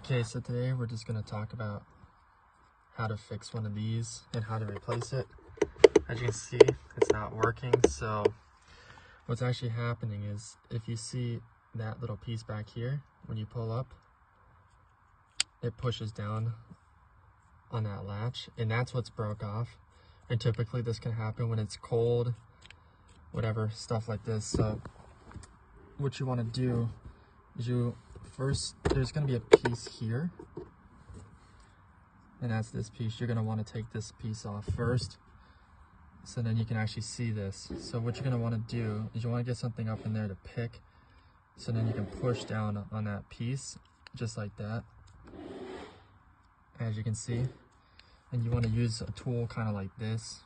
Okay, so today we're just going to talk about how to fix one of these and how to replace it. As you can see, it's not working. So what's actually happening is, if you see that little piece back here, when you pull up, it pushes down on that latch, and that's what's broke off. And typically this can happen when it's cold, whatever, stuff like this. So what you want to do is there's going to be a piece here, and that's this piece. You're going to want to take this piece off first, so then you can actually see this. So what you're going to want to do is you want to get something up in there to pick, so then you can push down on that piece just like that, as you can see. And you want to use a tool kind of like this,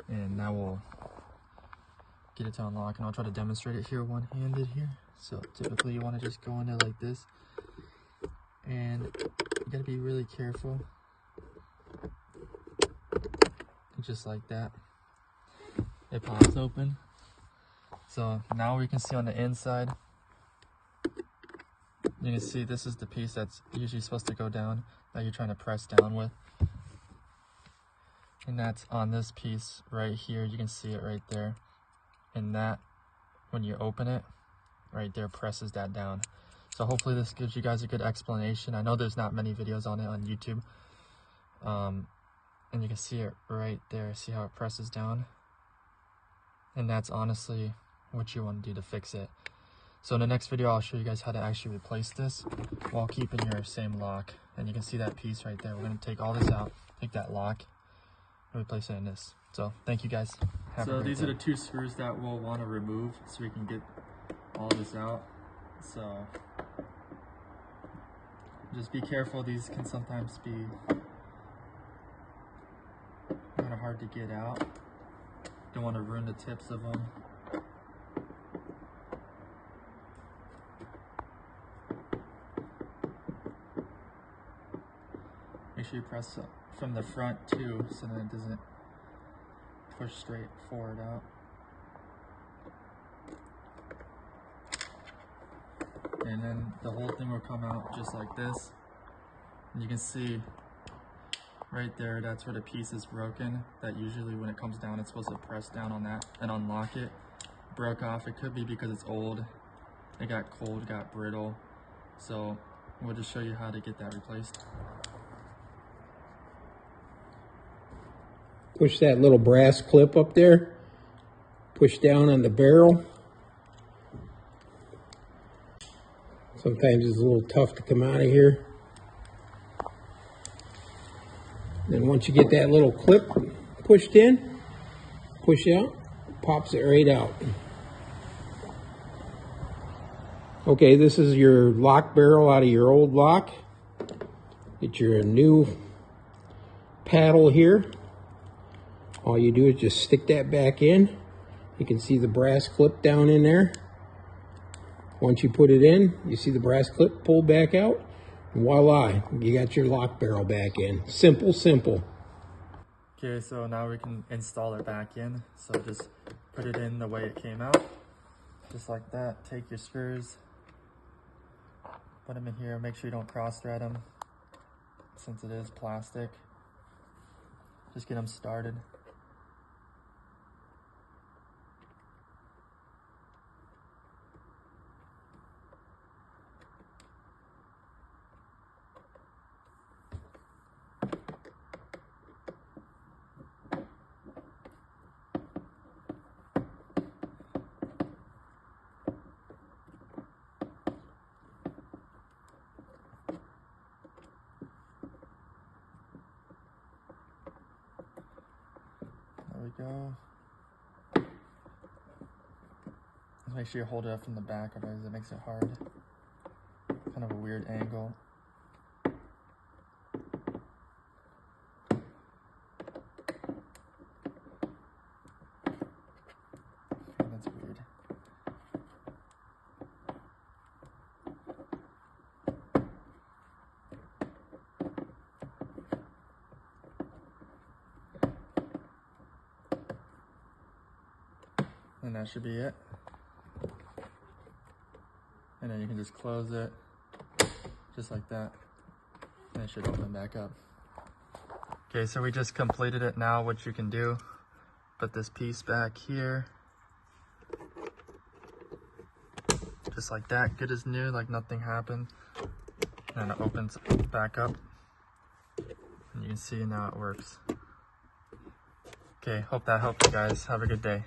and that will get it to unlock. And I'll try to demonstrate it here one-handed here. So typically you want to just go in there like this, and you got to be really careful, just like that. It pops open. So now we can see on the inside, you can see this is the piece that's usually supposed to go down, that you're trying to press down with. And that's on this piece right here. You can see it right there. And that, when you open it, right there, presses that down. So hopefully this gives you guys a good explanation. I know there's not many videos on it on YouTube. And you can see it right there. See how it presses down? And that's honestly what you want to do to fix it. So in the next video, I'll show you guys how to actually replace this while keeping your same lock. And you can see that piece right there. We're going to take all this out, take that lock, and replace it in this. So thank you guys. So these are the two screws that we'll want to remove so we can get all this out. So just be careful. These can sometimes be kind of hard to get out. Don't want to ruin the tips of them. Make sure you press from the front too, so that it doesn't push straight forward out. And then the whole thing will come out just like this. And you can see right there, that's where the piece is broken. That usually when it comes down, it's supposed to press down on that and unlock it. Broke off. It could be because it's old. It got cold, got brittle. So we'll just show you how to get that replaced. Push that little brass clip up there. Push down on the barrel. Sometimes it's a little tough to come out of here. Then once you get that little clip pushed in, push out, pops it right out. Okay, this is your lock barrel out of your old lock. Get your new paddle here. All you do is just stick that back in. You can see the brass clip down in there. Once you put it in, you see the brass clip pull back out. And voila, you got your lock barrel back in. Simple, simple. Okay, so now we can install it back in. So just put it in the way it came out. Just like that. Take your screws, put them in here. Make sure you don't cross thread them, since it is plastic. Just get them started. There we go. Make sure you hold it up from the back, otherwise it makes it hard. Kind of a weird angle. That's weird. And that should be it. And then you can just close it. just like that. And it should open back up. Okay, so we just completed it. Now what you can do, put this piece back here. Just like that, good as new, like nothing happened. And it opens back up. And you can see now it works. Okay, hope that helped you guys. Have a good day.